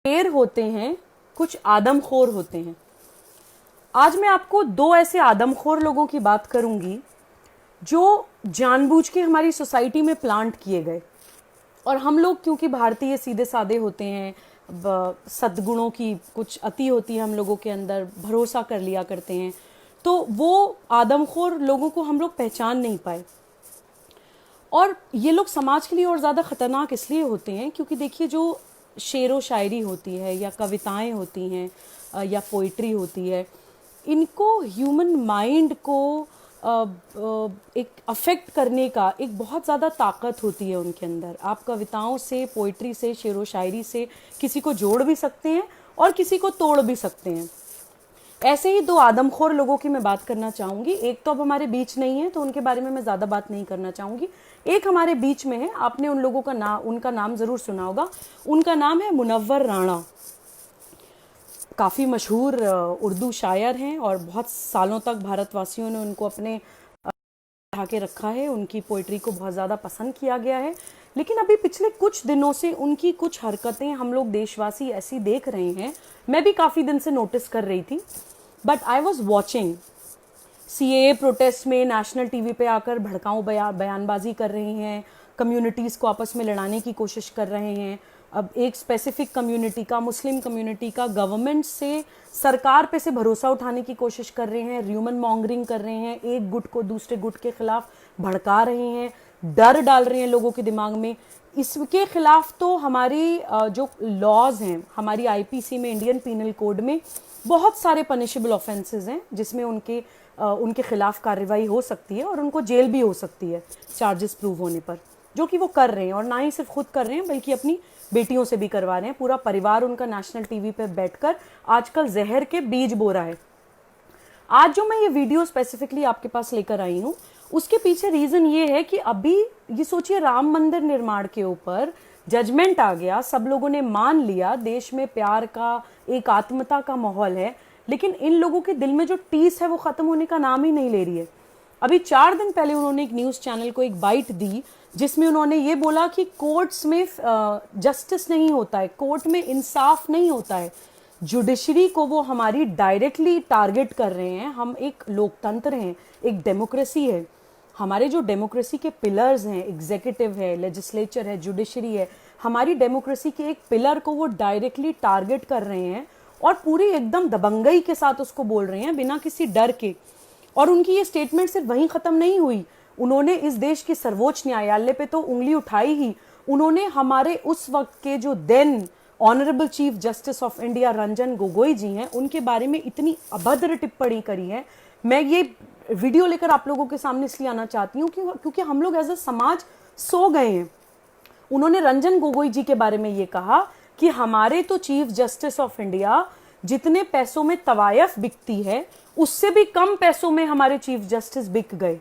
शेर होते हैं, कुछ आदमखोर होते हैं। आज मैं आपको दो ऐसे आदमखोर लोगों की बात करूंगी जो जानबूझ के हमारी सोसाइटी में प्लांट किए गए। और हम लोग क्योंकि भारतीय सीधे साधे होते हैं, सद्गुणों की कुछ अति होती है हम लोगों के अंदर, भरोसा कर लिया करते हैं, तो वो आदमखोर लोगों को हम लोग पहचान नहीं पाए। और ये लोग समाज के लिए और ज़्यादा खतरनाक इसलिए होते हैं क्योंकि देखिए, जो शेरो शायरी होती है या कविताएं होती हैं या पोइट्री होती है, इनको ह्यूमन माइंड को एक अफेक्ट करने का एक बहुत ज़्यादा ताकत होती है उनके अंदर। आप कविताओं से, पोइट्री से, शेरो शायरी से किसी को जोड़ भी सकते हैं और किसी को तोड़ भी सकते हैं। ऐसे ही दो आदमखोर लोगों की मैं बात करना चाहूँगी। एक तो अब हमारे बीच नहीं है तो उनके बारे में मैं ज़्यादा बात नहीं करना चाहूँगी। एक हमारे बीच में है, आपने उन लोगों का उनका नाम ज़रूर सुना होगा। उनका नाम है मुनव्वर राणा। काफ़ी मशहूर उर्दू शायर हैं और बहुत सालों तक भारतवासियों ने उनको अपने उठा के रखा है। उनकी पोइट्री को बहुत ज़्यादा पसंद किया गया है। लेकिन अभी पिछले कुछ दिनों से उनकी कुछ हरकतें हम लोग देशवासी ऐसी देख रहे हैं, मैं भी काफ़ी दिन से नोटिस कर रही थी। But I was watching CAA protest में नेशनल टीवी पे आकर भड़काऊ बयानबाजी कर रही हैं, कम्युनिटीज़ को आपस में लड़ाने की कोशिश कर रहे हैं। अब एक स्पेसिफिक कम्युनिटी का, मुस्लिम कम्युनिटी का, गवर्नमेंट से, सरकार पे से भरोसा उठाने की कोशिश कर रहे हैं, ह्यूमन मॉन्गरिंग कर रहे हैं, एक गुट को दूसरे गुट के खिलाफ भड़का रहे हैं, डर डाल रहे हैं लोगों के दिमाग में। इसके खिलाफ तो हमारी जो लॉज हैं, हमारी आईपीसी में, इंडियन पीनल कोड में बहुत सारे पनिशेबल ऑफेंसेस हैं जिसमें उनके खिलाफ कार्रवाई हो सकती है और उनको जेल भी हो सकती है चार्जेस प्रूव होने पर, जो कि वो कर रहे हैं। और ना ही सिर्फ खुद कर रहे हैं बल्कि अपनी बेटियों से भी करवा रहे हैं। पूरा परिवार उनका नेशनल टीवी पे बैठकर आजकल जहर के बीज बो रहा है। आज जो मैं ये वीडियो स्पेसिफिकली आपके पास लेकर आई हूँ, उसके पीछे रीजन ये है कि अभी ये सोचिए, राम मंदिर निर्माण के ऊपर जजमेंट आ गया, सब लोगों ने मान लिया, देश में प्यार का, एकात्मता का माहौल है, लेकिन इन लोगों के दिल में जो टीस है वो खत्म होने का नाम ही नहीं ले रही है। अभी 4 दिन पहले उन्होंने एक न्यूज चैनल को एक बाइट दी जिसमें उन्होंने ये बोला कि कोर्ट्स में जस्टिस नहीं होता है, कोर्ट में इंसाफ नहीं होता है, जुडिशरी को वो हमारी डायरेक्टली टारगेट कर रहे हैं। हम एक लोकतंत्र हैं, एक डेमोक्रेसी है, हमारे जो डेमोक्रेसी के पिलर्स हैं, एग्जीक्यूटिव है, लेजिस्लेचर है, जुडिशरी है, हमारी डेमोक्रेसी के एक पिलर को वो डायरेक्टली टारगेट कर रहे हैं और पूरी एकदम दबंगई के साथ उसको बोल रहे हैं, बिना किसी डर के। और उनकी ये स्टेटमेंट सिर्फ वहीं खत्म नहीं हुई, उन्होंने इस देश के सर्वोच्च न्यायालय पे तो उंगली उठाई ही, उन्होंने हमारे उस वक्त के जो then honourable chief justice of India Ranjan Gogoi ji हैं, उनके बारे में इतनी अभद्र टिप्पणी करी है। मैं ये वीडियो लेकर आप लोगों के सामने इसलिए आना चाहती हूँ क्योंकि हम लोग एज अ समाज सो गए हैं। उन्होंने रंजन गोगोई जी के बारे में ये कहा कि हमारे तो चीफ जस्टिस ऑफ इंडिया, जितने पैसों में तवायफ बिकती है उससे भी कम पैसों में हमारे चीफ जस्टिस बिक गए।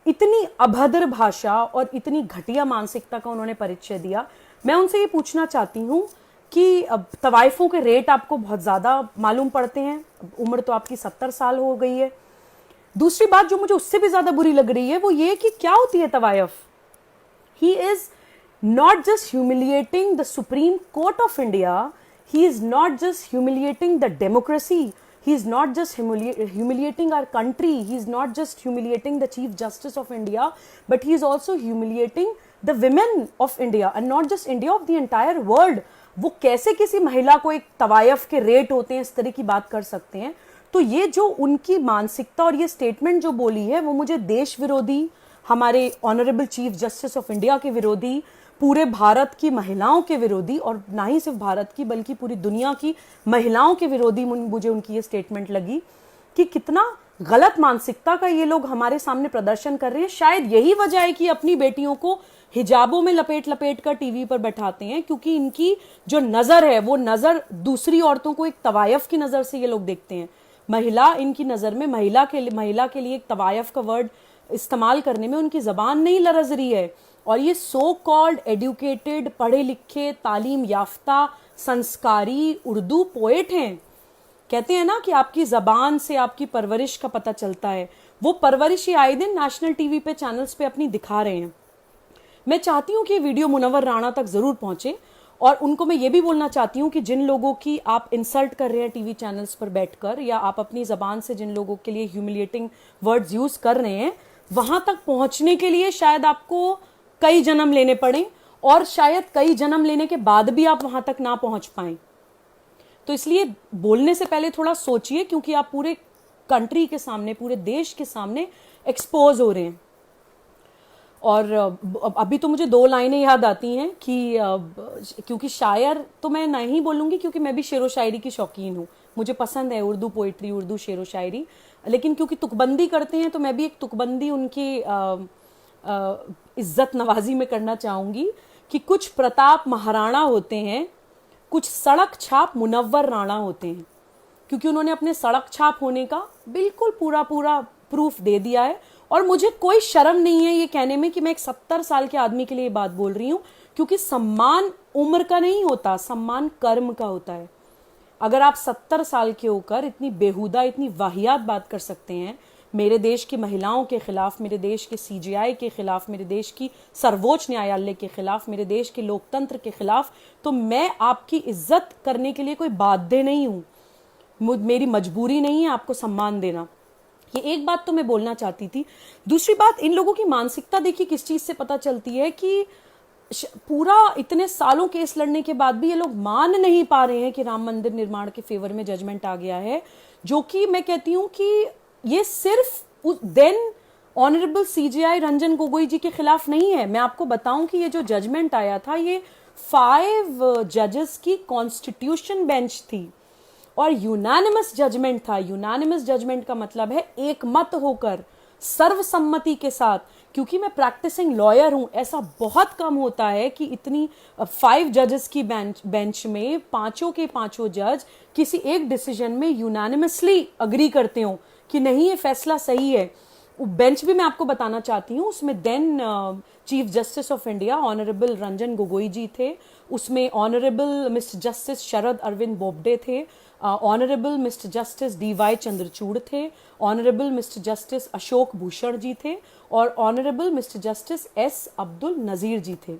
इतनी अभद्र भाषा और इतनी घटिया मानसिकता का उन्होंने परिचय दिया। मैं उनसे ये पूछना चाहती हूँ कि अब तवायफों के रेट आपको बहुत ज़्यादा मालूम पड़ते हैं, उम्र तो आपकी 70 साल हो गई है। दूसरी बात जो मुझे उससे भी ज़्यादा बुरी लग रही है वो ये कि क्या होती है तवायफ। He is not just humiliating the Supreme Court of India, he is not just humiliating the democracy, he is not just humiliating our country, he is not just humiliating the Chief Justice of India, but he is also humiliating the women of India and not just India, of the entire world. वो कैसे किसी महिला को एक तवायफ के rate होते हैं इस तरह की बात कर सकते हैं। तो ये जो उनकी मानसिकता और ये स्टेटमेंट जो बोली है वो मुझे देश विरोधी, हमारे honourable chief justice of India के विरोधी, पूरे भारत की महिलाओं के विरोधी, और ना ही सिर्फ भारत की बल्कि पूरी दुनिया की महिलाओं के विरोधी मुझे उनकी ये स्टेटमेंट लगी कि कितना गलत मानसिकता का ये लोग हमारे सामने प्रदर्शन कर रहे हैं। शायद यही वजह है कि अपनी बेटियों को हिजाबों में लपेट लपेट कर टीवी पर बैठाते हैं, क्योंकि इनकी जो नजर है वो नजर दूसरी औरतों को एक तवायफ की नजर से ये लोग देखते हैं। महिला, इनकी नजर में महिला के लिए एक तवायफ का वर्ड इस्तेमाल करने में उनकी जबान नहीं लरज रही है। और ये सो कॉल्ड एडुकेटेड, पढ़े लिखे, तालीम याफ्ता, संस्कारी उर्दू पोएट हैं। कहते हैं ना कि आपकी जबान से आपकी परवरिश का पता चलता है। वो परवरिश ये आए दिन नेशनल टीवी पे, चैनल्स पे अपनी दिखा रहे हैं। मैं चाहती हूँ कि वीडियो मुनव्वर राणा तक जरूर पहुंचे और उनको मैं ये भी बोलना चाहती हूँ कि जिन लोगों की आप इंसल्ट कर रहे हैं टीवी चैनल्स पर बैठकर, या आप अपनी ज़बान से जिन लोगों के लिए ह्यूमिलिएटिंग वर्ड्स यूज़ कर रहे हैं, वहां तक पहुंचने के लिए शायद आपको कई जन्म लेने पड़े, और शायद कई जन्म लेने के बाद भी आप वहां तक ना पहुंच पाए। तो इसलिए बोलने से पहले थोड़ा सोचिए, क्योंकि आप पूरे कंट्री के सामने, पूरे देश के सामने एक्सपोज हो रहे हैं। और अभी तो मुझे 2 लाइनें याद आती हैं कि क्योंकि शायर तो मैं नहीं बोलूँगी, क्योंकि मैं भी शेर व शायरी की शौकीन हूँ, मुझे पसंद है उर्दू पोइट्री, उर्दू शेर व शायरी। लेकिन क्योंकि तुकबंदी करते हैं तो मैं भी एक तुकबंदी उनकी इज्जत नवाजी में करना चाहूँगी कि कुछ प्रताप महाराणा होते हैं, कुछ सड़क छाप मुनव्वर राणा होते हैं। क्योंकि उन्होंने अपने सड़क छाप होने का बिल्कुल पूरा पूरा प्रूफ दे दिया है। और मुझे कोई शर्म नहीं है ये कहने में कि मैं एक 70 साल के आदमी के लिए बात बोल रही हूँ, क्योंकि सम्मान उम्र का नहीं होता, सम्मान कर्म का होता है। अगर आप 70 साल के होकर इतनी बेहुदा, इतनी वाहियात बात कर सकते हैं मेरे देश की महिलाओं के खिलाफ, मेरे देश के सीजीआई के खिलाफ, मेरे देश की सर्वोच्च न्यायालय के खिलाफ, मेरे देश के लोकतंत्र के खिलाफ, तो मैं आपकी इज्जत करने के लिए कोई बाध्य नहीं हूं। मेरी मजबूरी नहीं है आपको सम्मान देना। ये एक बात तो मैं बोलना चाहती थी। दूसरी बात, इन लोगों की मानसिकता देखिए किस चीज से पता चलती है कि पूरा इतने सालों केस लड़ने के बाद भी ये लोग मान नहीं पा रहे हैं कि राम मंदिर निर्माण के फेवर में जजमेंट आ गया है, जो कि मैं कहती हूं कि ये सिर्फ then honourable CJI Ranjan Gogoi ji के खिलाफ नहीं है। मैं आपको बताऊं कि ये जो जजमेंट आया था, ये 5 जजेस की कॉन्स्टिट्यूशन बेंच थी और यूनानिमस जजमेंट था। यूनानिमस जजमेंट का मतलब है एक मत होकर, सर्वसम्मति के साथ। क्योंकि मैं प्रैक्टिसिंग लॉयर हूं, ऐसा बहुत कम होता है कि इतनी 5 जजेस की बेंच में पांचों के पांचों जज किसी एक डिसीजन में यूनानिमसली अग्री करते हो कि नहीं ये फैसला सही है। बेंच भी मैं आपको बताना चाहती हूँ, उसमें then chief justice of India honourable Ranjan Gogoi ji थे, उसमें honourable mister justice Sharad Arvind Bobde थे, honourable mister justice DY Chandrachud थे, honourable mister justice Ashok Bhushan ji थे, और honourable mister justice S Abdul Nazeer ji थे।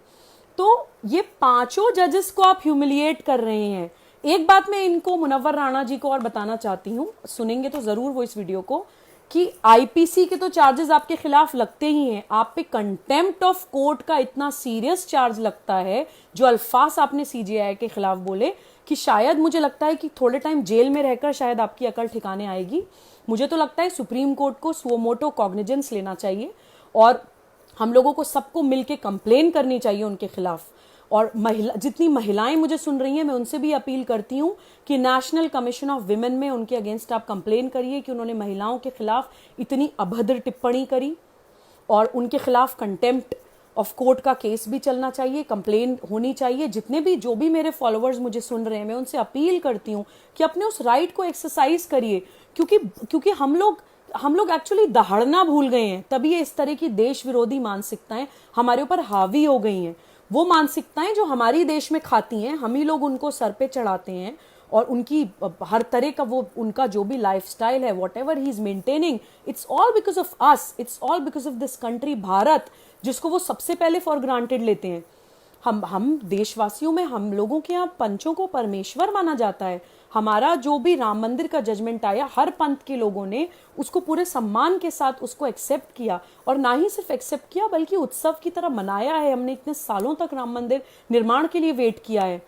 तो ये पांचों जजेस को आप ह्यूमिलिएट कर रहे हैं। एक बात मैं इनको, मुनव्वर राणा जी को और बताना चाहती हूँ, सुनेंगे तो जरूर वो इस वीडियो को, कि आईपीसी के तो चार्जेस आपके खिलाफ लगते ही हैं, आप पे कंटेम्प्ट ऑफ कोर्ट का इतना सीरियस चार्ज लगता है, जो अल्फाज आपने सीजीआई के खिलाफ बोले, कि शायद मुझे लगता है कि थोड़े टाइम जेल में रहकर शायद आपकी अकल ठिकाने आएगी। मुझे तो लगता है सुप्रीम कोर्ट को सुओमोटो कॉग्निजेंस लेना चाहिए और हम लोगों को सबको मिलकर कंप्लेन करनी चाहिए उनके खिलाफ। और जितनी महिलाएं मुझे सुन रही हैं, मैं उनसे भी अपील करती हूं कि नेशनल कमीशन ऑफ विमेन में उनके अगेंस्ट आप कंप्लेन करिए कि उन्होंने महिलाओं के खिलाफ इतनी अभद्र टिप्पणी करी, और उनके खिलाफ कंटेम्प्ट ऑफ कोर्ट का केस भी चलना चाहिए, कंप्लेन होनी चाहिए। जितने भी जो भी मेरे फॉलोअर्स मुझे सुन रहे हैं, मैं उनसे अपील करती हूँ कि अपने उस राइट को एक्सरसाइज करिए, क्योंकि हम लोग एक्चुअली दहाड़ना भूल गए हैं, तभी ये इस तरह की देश विरोधी मानसिकताएं हमारे ऊपर हावी हो गई हैं। वो मानसिकताएं जो हमारी देश में खाती हैं, हम ही लोग उनको सर पे चढ़ाते हैं, और उनकी हर तरह का वो उनका जो भी लाइफस्टाइल है, what ever he is maintaining, it's all because of us, it's all because of this country Bharat, जिसको वो सबसे पहले फॉर ग्रांटेड लेते हैं। हम देशवासियों में, हम लोगों के यहाँ पंचों को परमेश्वर माना जाता है। हमारा जो भी राम मंदिर का जजमेंट आया, हर पंथ के लोगों ने उसको पूरे सम्मान के साथ उसको एक्सेप्ट किया, और ना ही सिर्फ एक्सेप्ट किया बल्कि उत्सव की तरह मनाया है। हमने इतने सालों तक राम मंदिर निर्माण के लिए वेट किया है।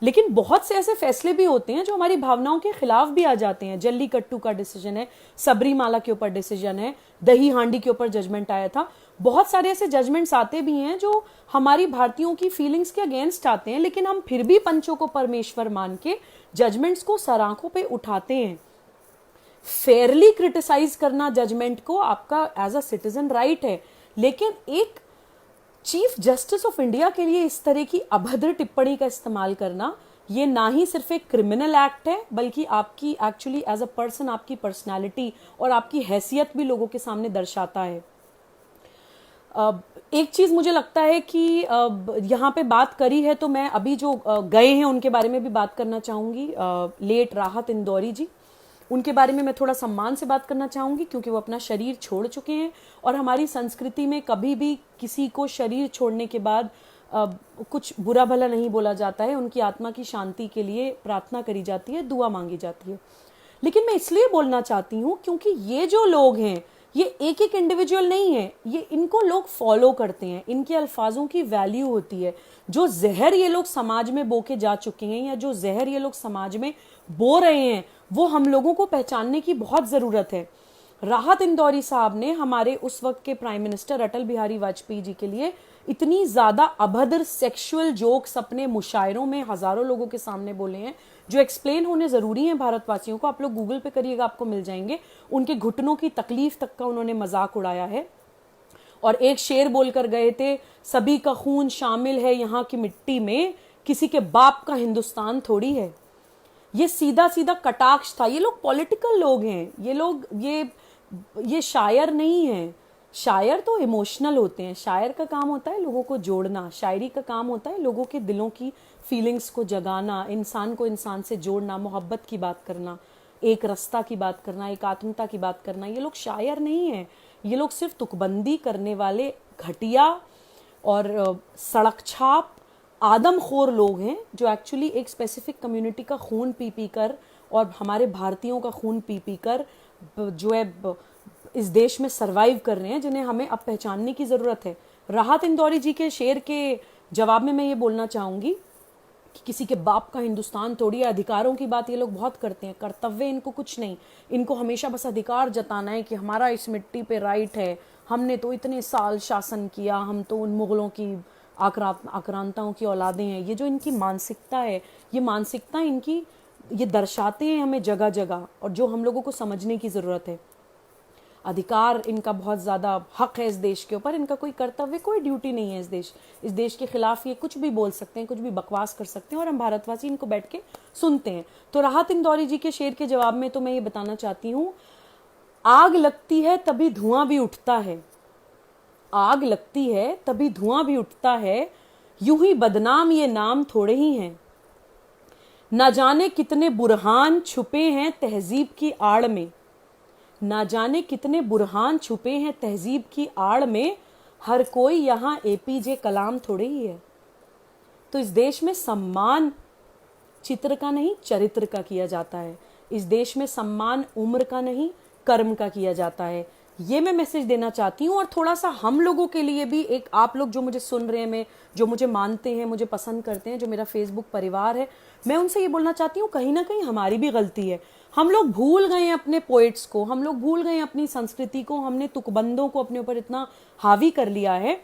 लेकिन बहुत से ऐसे फैसले भी होते हैं जो हमारी भावनाओं के खिलाफ भी आ जाते हैं। जल्लीकट्टू का डिसीजन है, सबरीमाला के ऊपर डिसीजन है, दही हांडी के ऊपर जजमेंट आया था। बहुत सारे ऐसे जजमेंट्स आते भी हैं जो हमारी भारतीयों की फीलिंग्स के अगेंस्ट आते हैं, लेकिन हम फिर भी पंचों को परमेश्वर मान के जजमेंट्स को सराखों पे उठाते हैं। फेयरली क्रिटिसाइज करना जजमेंट को आपका एज अ सिटीजन राइट है, लेकिन एक चीफ जस्टिस ऑफ इंडिया के लिए इस तरह की अभद्र टिप्पणी का इस्तेमाल करना, ये ना ही सिर्फ एक क्रिमिनल एक्ट है, बल्कि आपकी एक्चुअली एज अ पर्सन, आपकी पर्सनालिटी और आपकी हैसियत भी लोगों के सामने दर्शाता है। एक चीज मुझे लगता है कि यहाँ पे बात करी है, तो मैं अभी जो गए हैं उनके बारे में भी बात करना चाहूंगी। लेट राहत इंदौरी जी, उनके बारे में मैं थोड़ा सम्मान से बात करना चाहूंगी, क्योंकि वो अपना शरीर छोड़ चुके हैं, और हमारी संस्कृति में कभी भी किसी को शरीर छोड़ने के बाद कुछ बुरा भला नहीं बोला जाता है, उनकी आत्मा की शांति के लिए प्रार्थना करी जाती है, दुआ मांगी जाती है। लेकिन मैं इसलिए बोलना चाहती हूँ क्योंकि ये जो लोग हैं ये एक एक इंडिविजुअल नहीं है, ये इनको लोग फॉलो करते हैं, इनके अल्फाजों की वैल्यू होती है। जो जहर ये लोग समाज में बो के जा चुके हैं या जो जहर ये लोग समाज में बो रहे हैं वो हम लोगों को पहचानने की बहुत ज़रूरत है। राहत इंदौरी साहब ने हमारे उस वक्त के प्राइम मिनिस्टर अटल बिहारी वाजपेयी जी के लिए इतनी ज़्यादा अभद्र सेक्सुअल जोक्स अपने मुशायरों में हज़ारों लोगों के सामने बोले हैं जो एक्सप्लेन होने ज़रूरी हैं भारतवासियों को। आप लोग गूगल पे करिएगा, आपको मिल जाएंगे। उनके घुटनों की तकलीफ तक का उन्होंने मजाक उड़ाया है और एक शेर बोलकर गए थे, सभी का खून शामिल है यहाँ की मिट्टी में, किसी के बाप का हिंदुस्तान थोड़ी है। ये सीधा सीधा कटाक्ष था। ये लोग पॉलिटिकल लोग हैं, ये लोग ये शायर नहीं है। शायर तो इमोशनल होते हैं, शायर का काम होता है लोगों को जोड़ना, शायरी का काम होता है लोगों के दिलों की फीलिंग्स को जगाना, इंसान को इंसान से जोड़ना, मोहब्बत की बात करना, एक रास्ता की बात करना, एक आत्मता की बात करना। ये लोग शायर नहीं है, ये लोग सिर्फ तुकबंदी करने वाले घटिया और सड़क छाप आदमखोर लोग हैं जो एक्चुअली एक स्पेसिफिक कम्युनिटी का खून पी पी कर और हमारे भारतीयों का खून पी पी कर जो है इस देश में सरवाइव कर रहे हैं, जिन्हें हमें अब पहचानने की ज़रूरत है। राहत इंदौरी जी के शेर के जवाब में मैं ये बोलना चाहूँगी कि किसी के बाप का हिंदुस्तान थोड़ी है। अधिकारों की बात ये लोग बहुत करते हैं, कर्तव्य इनको कुछ नहीं। इनको हमेशा बस अधिकार जताना है कि हमारा इस मिट्टी पे राइट है, हमने तो इतने साल शासन किया, हम तो उन मुगलों की आक्रांताओं की औलादें हैं। ये जो इनकी मानसिकता है, ये मानसिकता इनकी ये दर्शाते हैं हमें जगह जगह, और जो हम लोगों को समझने की ज़रूरत है। अधिकार इनका बहुत ज़्यादा हक है इस देश के ऊपर, इनका कोई कर्तव्य कोई ड्यूटी नहीं है। इस देश के खिलाफ ये कुछ भी बोल सकते हैं, कुछ भी बकवास कर सकते हैं और हम भारतवासी इनको बैठ के सुनते हैं। तो राहत इंदौरी जी के शेर के जवाब में तो मैं ये बताना चाहती हूँ, आग लगती है तभी धुआं भी उठता है, आग लगती है तभी धुआं भी उठता है, यूं ही बदनाम ये नाम थोड़े ही हैं। ना जाने कितने बुरहान छुपे हैं तहजीब की आड़ में, ना जाने कितने बुरहान छुपे हैं तहजीब की आड़ में, हर कोई यहाँ एपीजे कलाम थोड़े ही है। तो इस देश में सम्मान चित्र का नहीं चरित्र का किया जाता है। इस देश में सम्मान उम्र का नहीं कर्म का किया जाता है। ये मैं मैसेज देना चाहती हूँ। और थोड़ा सा हम लोगों के लिए भी, एक आप लोग जो मुझे सुन रहे हैं, जो मुझे मानते हैं, मुझे पसंद करते हैं, जो मेरा फेसबुक परिवार है, मैं उनसे ये बोलना चाहती हूँ, कहीं ना कहीं हमारी भी गलती है। हम लोग भूल गए हैं अपने पोइट्स को, हम लोग भूल गए हैं अपनी संस्कृति को, हमने तुकबंदों को अपने ऊपर इतना हावी कर लिया है।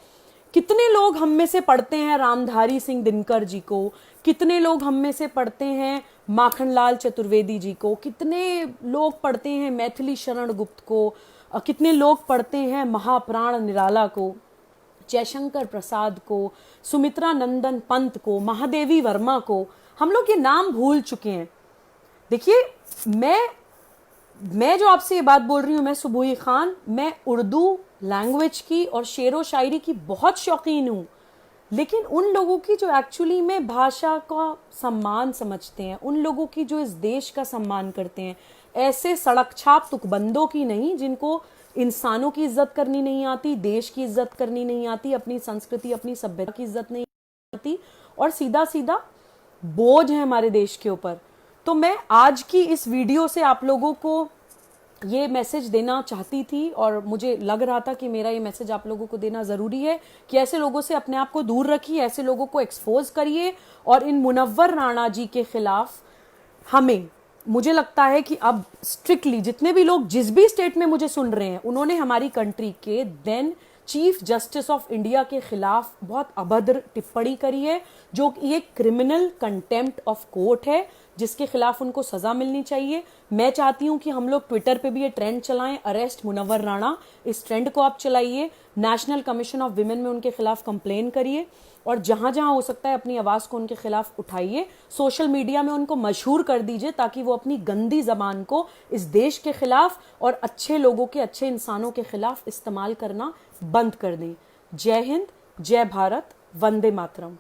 कितने लोग हम में से पढ़ते हैं रामधारी सिंह दिनकर जी को, कितने लोग हम में से पढ़ते हैं माखनलाल चतुर्वेदी जी को, कितने लोग पढ़ते हैं मैथिली शरण गुप्त को, कितने लोग पढ़ते हैं महाप्राण निराला को, जयशंकर प्रसाद को, सुमित्रा नंदन पंत को, महादेवी वर्मा को। हम लोग ये नाम भूल चुके हैं। देखिए, मैं जो आपसे ये बात बोल रही हूँ, मैं सुबुही खान, मैं उर्दू लैंग्वेज की और शेरो शायरी की बहुत शौकीन हूँ, लेकिन उन लोगों की जो एक्चुअली में भाषा का सम्मान समझते हैं, उन लोगों की जो इस देश का सम्मान करते हैं, ऐसे सड़क छाप तुकबंदों की नहीं, जिनको इंसानों की इज्जत करनी नहीं आती, देश की इज्जत करनी नहीं आती, अपनी संस्कृति अपनी सभ्यता की इज्जत नहीं आती, और सीधा सीधा बोझ है हमारे देश के ऊपर। तो मैं आज की इस वीडियो से आप लोगों को ये मैसेज देना चाहती थी, और मुझे लग रहा था कि मेरा ये मैसेज आप लोगों को देना ज़रूरी है कि ऐसे लोगों से अपने आप को दूर रखिए, ऐसे लोगों को एक्सपोज करिए, और इन मुनव्वर राणा जी के खिलाफ हमें, मुझे लगता है कि अब स्ट्रिक्टली जितने भी लोग जिस भी स्टेट में मुझे सुन रहे हैं, उन्होंने हमारी कंट्री के then chief justice of India के खिलाफ बहुत अभद्र टिप्पणी करी है, जो कि एक क्रिमिनल कंटेम्प्ट ऑफ कोर्ट है, जिसके खिलाफ उनको सजा मिलनी चाहिए। मैं चाहती हूं कि हम लोग ट्विटर पे भी ये ट्रेंड चलाएं, अरेस्ट मुनव्वर राणा, इस ट्रेंड को आप चलाइए, नेशनल कमीशन ऑफ विमेन में उनके खिलाफ कंप्लेन करिए, और जहां जहां हो सकता है अपनी आवाज को उनके खिलाफ उठाइए, सोशल मीडिया में उनको मशहूर कर दीजिए, ताकि वो अपनी गंदी जबान को इस देश के खिलाफ और अच्छे लोगों के, अच्छे इंसानों के खिलाफ इस्तेमाल करना बंद कर दें। जय हिंद, जय भारत, वंदे मातरम।